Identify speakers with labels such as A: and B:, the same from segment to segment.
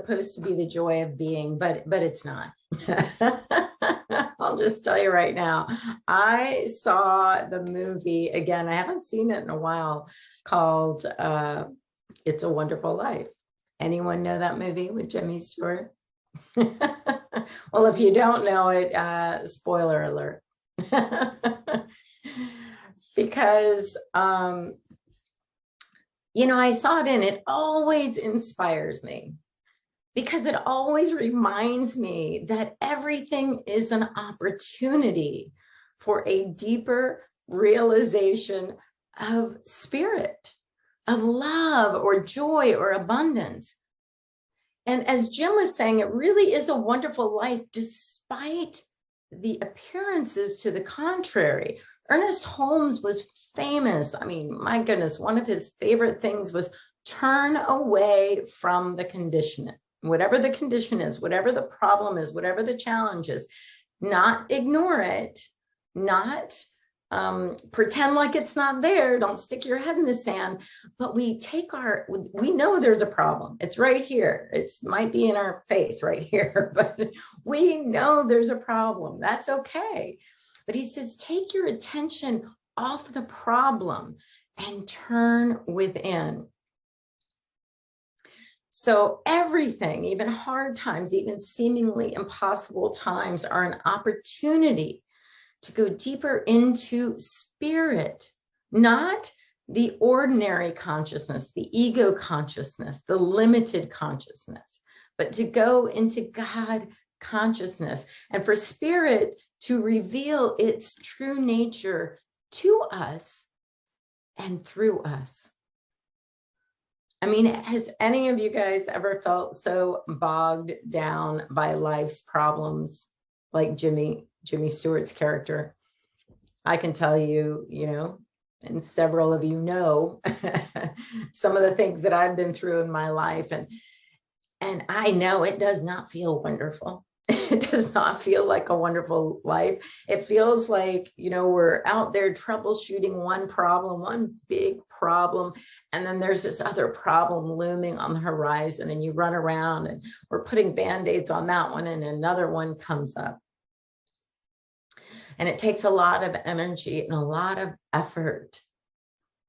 A: supposed to be the joy of being, but it's not. I'll just tell you right now. I saw the movie again. I haven't seen it in a while, called It's a Wonderful Life. Anyone know that movie with Jimmy Stewart? Well, if you don't know it, spoiler alert. Because I saw it and it always inspires me, because it always reminds me that everything is an opportunity for a deeper realization of spirit, of love or joy or abundance. And as Jim was saying, it really is a wonderful life despite the appearances to the contrary. Ernest Holmes was famous. I mean, my goodness, one of his favorite things was turn away from the condition. Whatever the condition is, whatever the problem is, whatever the challenge is, not ignore it, not pretend like it's not there. Don't stick your head in the sand, but we know there's a problem. It's right here. It might be in our face right here, but we know there's a problem. That's okay. But he says, take your attention off the problem and turn within. So everything, even hard times, even seemingly impossible times, are an opportunity to go deeper into spirit, not the ordinary consciousness, the ego consciousness, the limited consciousness, but to go into God consciousness, and for spirit to reveal its true nature to us and through us. I mean, has any of you guys ever felt so bogged down by life's problems like Jimmy Stewart's character? I can tell you, and several of you know, some of the things that I've been through in my life. And I know it does not feel wonderful. It does not feel like a wonderful life. It feels like, we're out there troubleshooting one big problem. And then there's this other problem looming on the horizon, and you run around and we're putting Band-Aids on that one, and another one comes up. And it takes a lot of energy and a lot of effort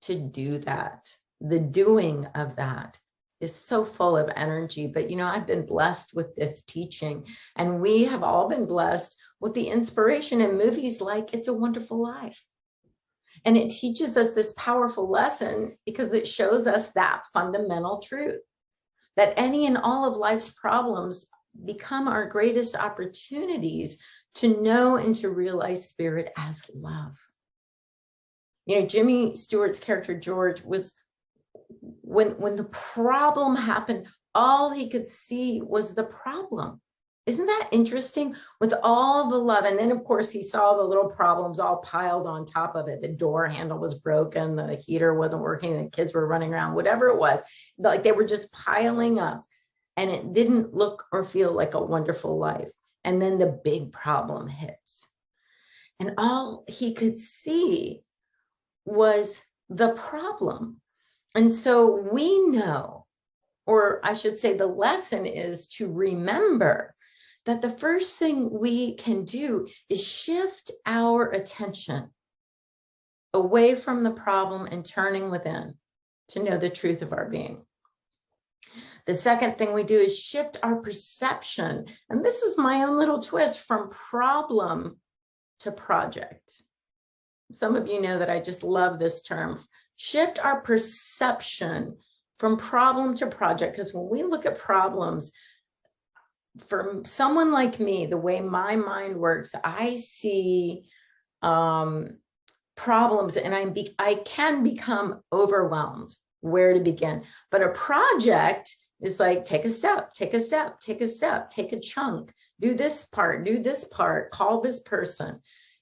A: to do that. The doing of that is so full of energy. But, I've been blessed with this teaching, and we have all been blessed with the inspiration in movies like It's a Wonderful Life. And it teaches us this powerful lesson because it shows us that fundamental truth, that any and all of life's problems become our greatest opportunities to know and to realize spirit as love. Jimmy Stewart's character, George, was, when the problem happened, all he could see was the problem. Isn't that interesting? With all the love. And then, of course, he saw the little problems all piled on top of it. The door handle was broken, the heater wasn't working, the kids were running around, whatever it was. Like they were just piling up. And it didn't look or feel like a wonderful life. And then the big problem hits. And all he could see was the problem. And so we know, or I should say the lesson is to remember that the first thing we can do is shift our attention away from the problem and turning within to know the truth of our being. The second thing we do is shift our perception. And this is my own little twist, from problem to project. Some of you know that I just love this term. Shift our perception from problem to project. Because when we look at problems, for someone like me, the way my mind works, I see problems and I can become overwhelmed where to begin. But a project is like, take a step, take a step, take a step, take a chunk, do this part, call this person.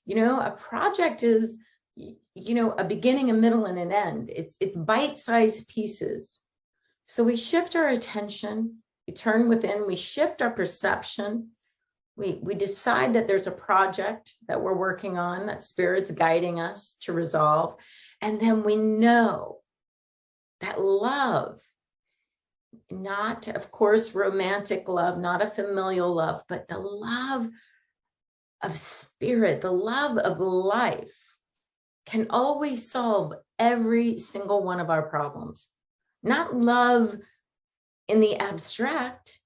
A: A project is, a beginning, a middle, and an end. It's bite-sized pieces. So we shift our attention, we turn within, we shift our perception. We decide that there's a project that we're working on, that Spirit's guiding us to resolve. And then we know that love not, of course, romantic love, not a familial love, but the love of spirit, the love of life can always solve every single one of our problems. Not love in the abstract,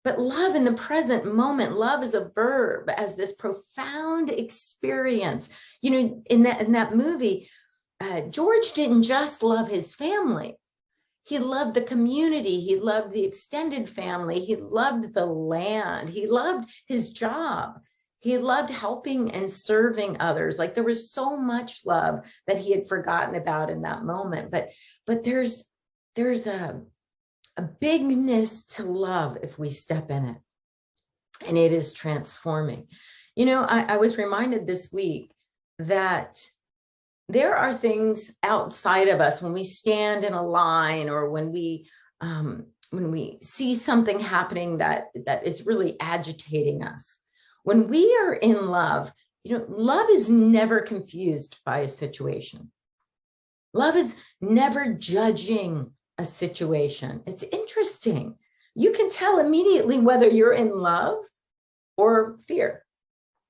A: but love in the present moment. Love is a verb, as this profound experience. You know, in that movie, George didn't just love his family. He loved the community. He loved the extended family. He loved the land. He loved his job. He loved helping and serving others. Like, there was so much love that he had forgotten about in that moment. But there's a bigness to love if we step in it, and it is transforming. You know, I was reminded this week that there are things outside of us when we stand in a line, or when we see something happening that is really agitating us. When we are in love, you know, love is never confused by a situation. Love is never judging a situation. It's interesting. You can tell immediately whether you're in love or fear,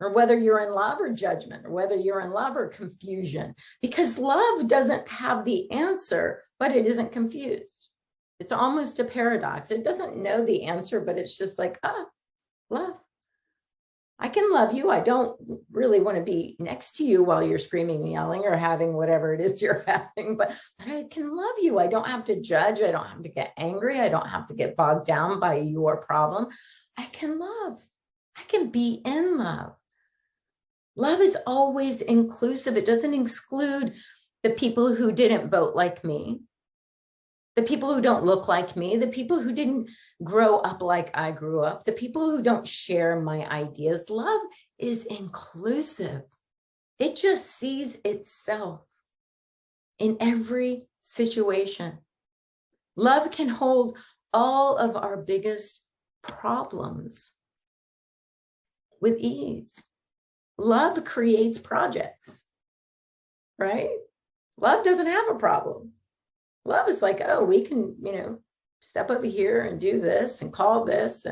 A: or whether you're in love or judgment, or whether you're in love or confusion, because love doesn't have the answer, but it isn't confused. It's almost a paradox. It doesn't know the answer, but it's just like, love. I can love you. I don't really want to be next to you while you're screaming and yelling or having whatever it is you're having, but I can love you. I don't have to judge. I don't have to get angry. I don't have to get bogged down by your problem. I can love. I can be in love. Love is always inclusive. It doesn't exclude the people who didn't vote like me, the people who don't look like me, the people who didn't grow up like I grew up, the people who don't share my ideas. Love is inclusive. It just sees itself in every situation. Love can hold all of our biggest problems with ease. Love creates projects, right? Love doesn't have a problem. Love is like, oh, we can, you know, step over here and do this and call this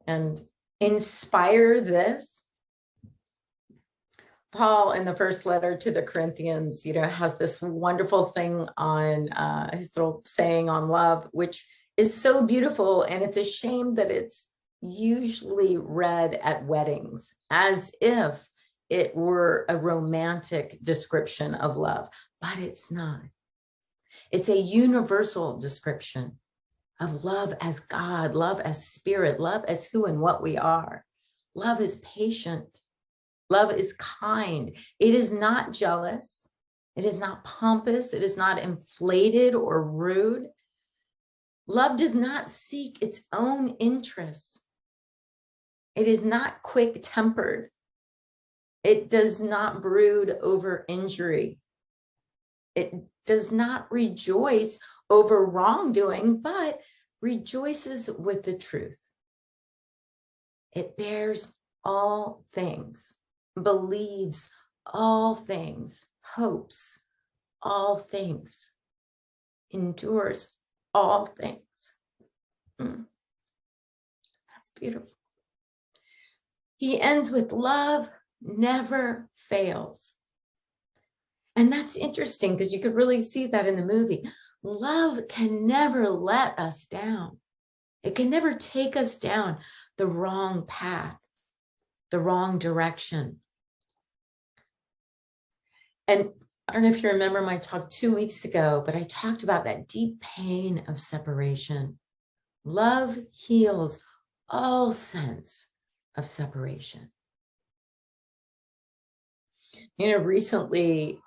A: and inspire this. Paul, in the first letter to the Corinthians, you know, has this wonderful thing on his little saying on love, which is so beautiful. And it's a shame that it's usually read at weddings as if it were a romantic description of love, but it's not. It's a universal description of love as God, love as spirit, love as who and what we are. Love is patient. Love is kind. It is not jealous. It is not pompous. It is not inflated or rude. Love does not seek its own interests. It is not quick-tempered. It does not brood over injury. It does not rejoice over wrongdoing, but rejoices with the truth. It bears all things, believes all things, hopes all things, endures all things. That's beautiful. He ends with love never fails. And that's interesting because you could really see that in the movie. Love can never let us down. It can never take us down the wrong path, the wrong direction. And I don't know if you remember my talk 2 weeks ago, but I talked about that deep pain of separation. Love heals all sense of separation. You know, recently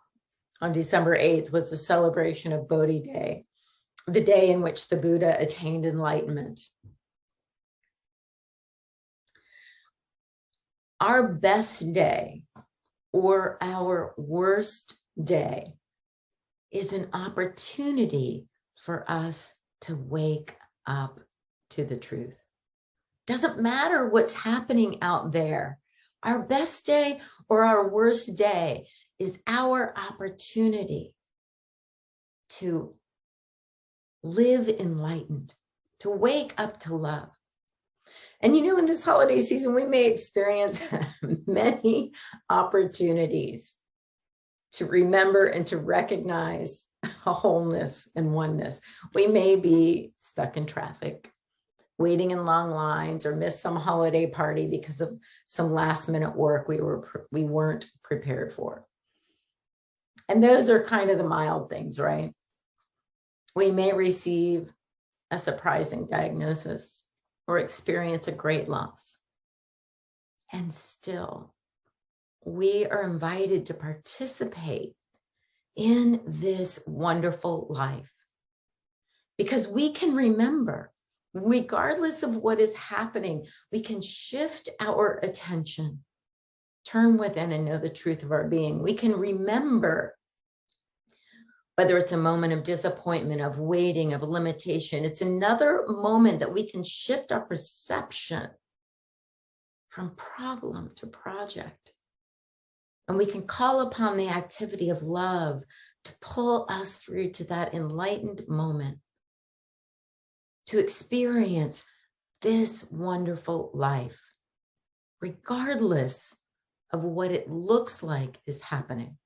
A: on December 8th was the celebration of Bodhi Day, the day in which the Buddha attained enlightenment. Our best day or our worst day is an opportunity for us to wake up to the truth. Doesn't matter what's happening out there. Our best day or our worst day is our opportunity to live enlightened, to wake up to love. And in this holiday season, we may experience many opportunities to remember and to recognize a wholeness and oneness. We may be stuck in traffic, waiting in long lines, or miss some holiday party because of some last minute work we weren't prepared for. And those are kind of the mild things, right? We may receive a surprising diagnosis or experience a great loss. And still, we are invited to participate in this wonderful life, because we can remember, regardless of what is happening, we can shift our attention, turn within and know the truth of our being. We can remember, whether it's a moment of disappointment, of waiting, of limitation, it's another moment that we can shift our perception from problem to project. And we can call upon the activity of love to pull us through to that enlightened moment, to experience this wonderful life, regardless of what it looks like is happening.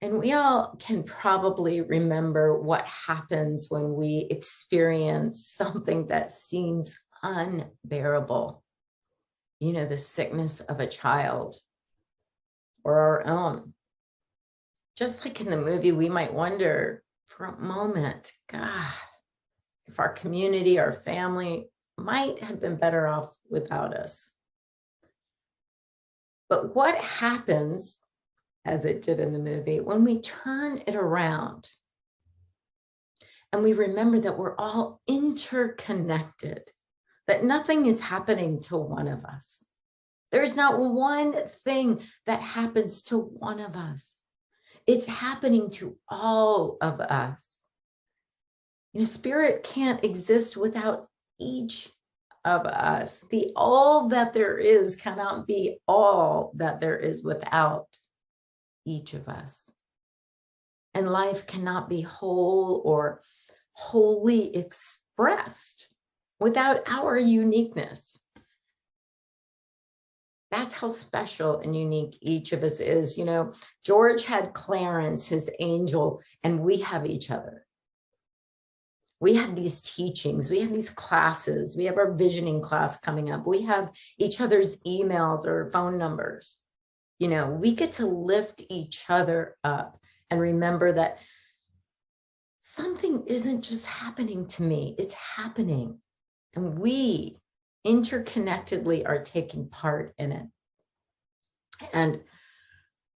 A: And we all can probably remember what happens when we experience something that seems unbearable. The sickness of a child or our own. Just like in the movie, we might wonder for a moment, God, if our community, our family might have been better off without us. But what happens, as it did in the movie, when we turn it around and we remember that we're all interconnected, that nothing is happening to one of us. There's not one thing that happens to one of us. It's happening to all of us. Spirit can't exist without each of us. The all that there is cannot be all that there is without each of us. And life cannot be whole or wholly expressed without our uniqueness. That's how special and unique each of us is. George had Clarence, his angel, and we have each other. We have these teachings, we have these classes, we have our visioning class coming up, we have each other's emails or phone numbers. We get to lift each other up and remember that something isn't just happening to me, it's happening. And we interconnectedly are taking part in it. And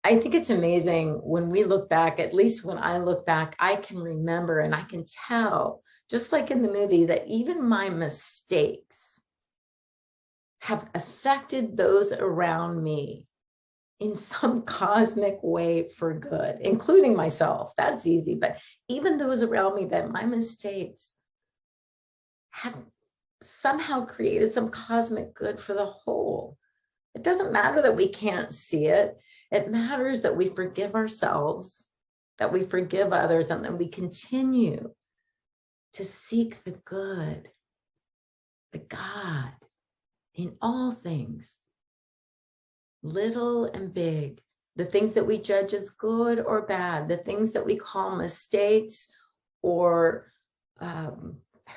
A: I think it's amazing when we look back, at least when I look back, I can remember and I can tell, just like in the movie, that even my mistakes have affected those around me in some cosmic way for good, including myself. That's easy. But even those around me, that my mistakes have somehow created some cosmic good for the whole. It doesn't matter that we can't see it. It matters that we forgive ourselves, that we forgive others, and that we continue to seek the good, the God in all things, little and big, the things that we judge as good or bad, the things that we call mistakes or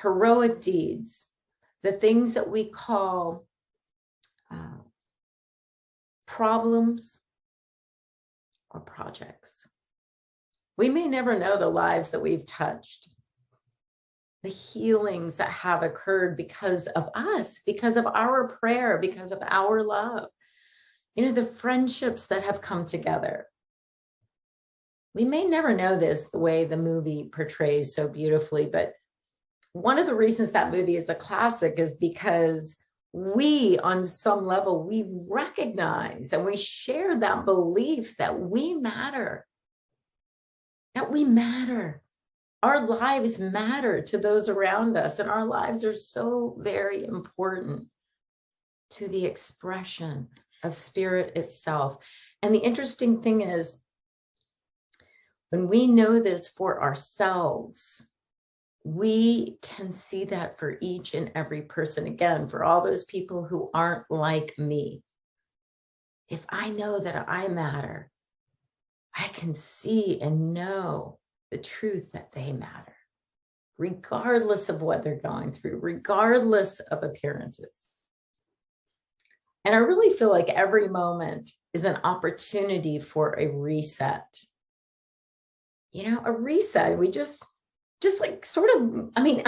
A: heroic deeds, the things that we call problems or projects. We may never know the lives that we've touched, the healings that have occurred because of us, because of our prayer, because of our love. The friendships that have come together. We may never know this the way the movie portrays so beautifully, but one of the reasons that movie is a classic is because we, on some level, we recognize and we share that belief that we matter, that we matter. Our lives matter to those around us, and our lives are so very important to the expression of spirit itself. And the interesting thing is, When we know this for ourselves, we can see that for each and every person. Again, for all those people who aren't like me, if I know that I matter, I can see and know the truth that they matter, regardless of what they're going through, regardless of appearances. And I really feel like every moment is an opportunity for a reset. You know, a reset. We just like sort of, I mean,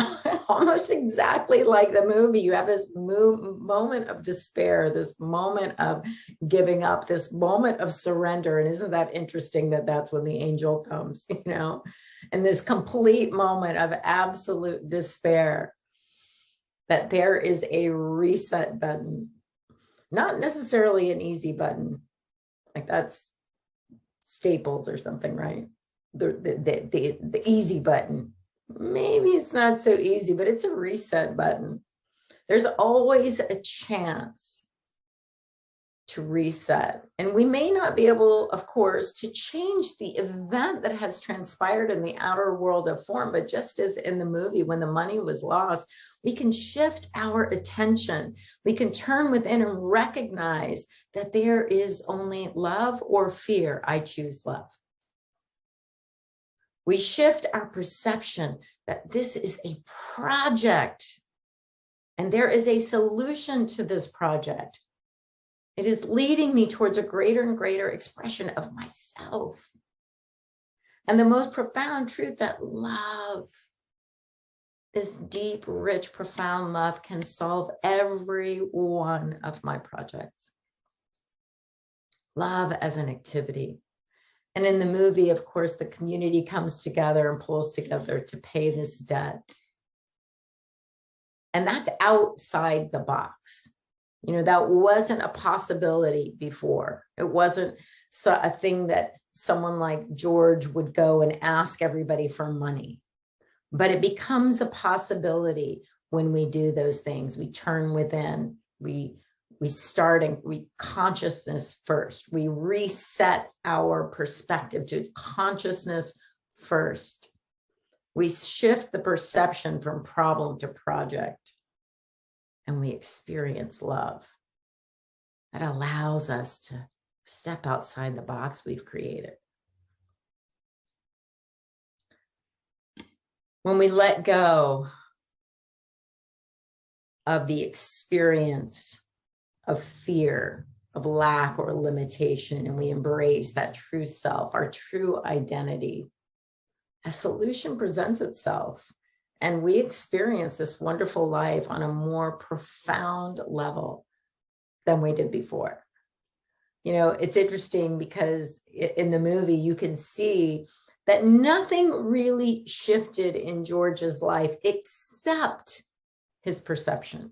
A: almost exactly like the movie. You have this moment of despair, this moment of giving up, this moment of surrender. And isn't that interesting that that's when the angel comes, you know, and this complete moment of absolute despair, that there is a reset button. Not necessarily an easy button, like that's Staples or something, right? The easy button. Maybe it's not so easy, but it's a reset button. There's always a chance to reset. And we may not be able, of course, to change the event that has transpired in the outer world of form, but just as in the movie, when the money was lost, we can shift our attention. We can turn within and recognize that there is only love or fear. I choose love. We shift our perception that this is a project and there is a solution to this project. It is leading me towards a greater and greater expression of myself. And the most profound truth, that love, this deep, rich, profound love, can solve every one of my projects. Love as an activity. And in the movie, of course, the community comes together and pulls together to pay this debt. And that's outside the box. You know, that wasn't a possibility before. It wasn't a thing that someone like George would go and ask everybody for money. But it becomes a possibility when we do those things. We turn within, we consciousness first. We reset our perspective to consciousness first. We shift the perception from problem to project, and we experience love. That allows us to step outside the box we've created. When we let go of the experience of fear, of lack or limitation, and we embrace that true self, our true identity, a solution presents itself, and we experience this wonderful life on a more profound level than we did before. You know, it's interesting because in the movie, you can see that nothing really shifted in George's life except his perception.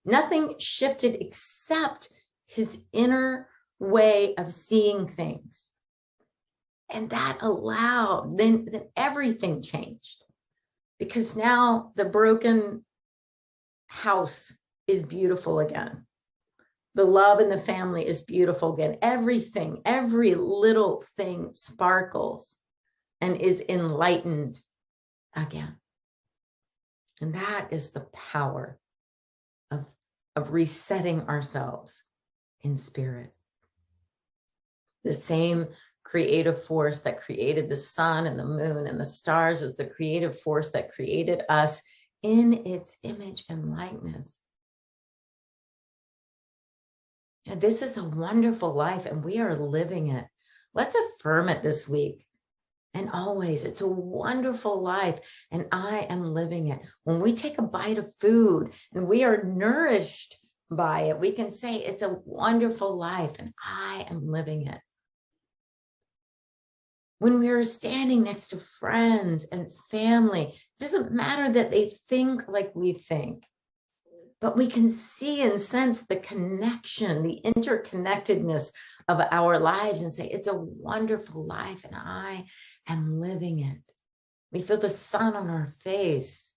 A: Nothing shifted except his inner way of seeing things. And that allowed, then everything changed. Because now the broken house is beautiful again. The love in the family is beautiful again. Everything, every little thing sparkles and is enlightened again. And that is the power of resetting ourselves in spirit. The same creative force that created the sun and the moon and the stars is the creative force that created us in its image and likeness. And this is a wonderful life, and we are living it. Let's affirm it this week. And always, it's a wonderful life, and I am living it. When we take a bite of food and we are nourished by it, we can say it's a wonderful life, and I am living it. When we are standing next to friends and family, it doesn't matter that they think like we think, but we can see and sense the connection, the interconnectedness of our lives, and say, it's a wonderful life, and I am living it. We feel the sun on our face.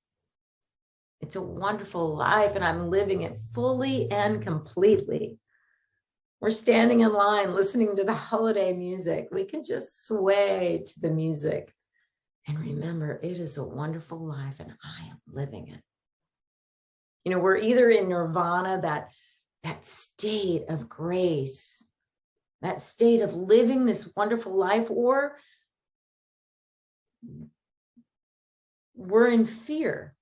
A: It's a wonderful life, and I'm living it fully and completely. We're standing in line, listening to the holiday music. We can just sway to the music and remember it is a wonderful life and I am living it. You know, we're either in nirvana, that state of grace, that state of living this wonderful life, or we're in fear.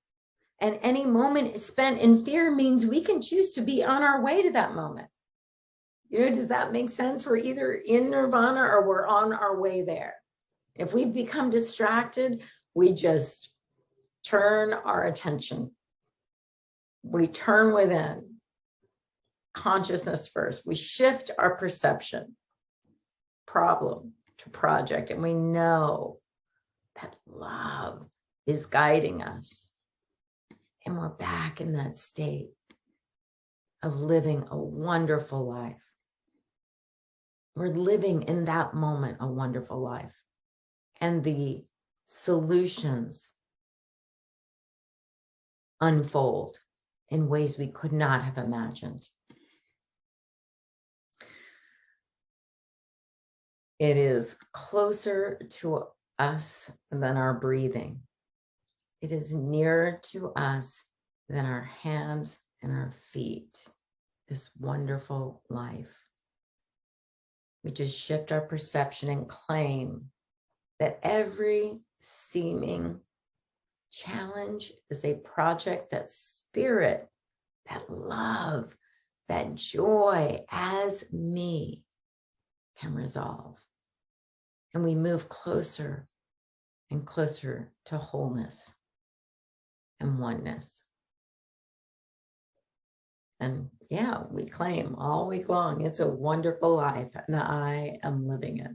A: And any moment spent in fear means we can choose to be on our way to that moment. You know, does that make sense? We're either in nirvana or we're on our way there. If we've become distracted, we just turn our attention. We turn within. Consciousness first. We shift our perception, problem to project, and we know that love is guiding us. And we're back in that state of living a wonderful life. We're living in that moment a wonderful life. And the solutions unfold in ways we could not have imagined. It is closer to us than our breathing. It is nearer to us than our hands and our feet. This wonderful life. We just shift our perception and claim that every seeming challenge is a project that spirit, that love, that joy as me can resolve. And we move closer and closer to wholeness and oneness. And yeah, we claim all week long, it's a wonderful life and I am living it.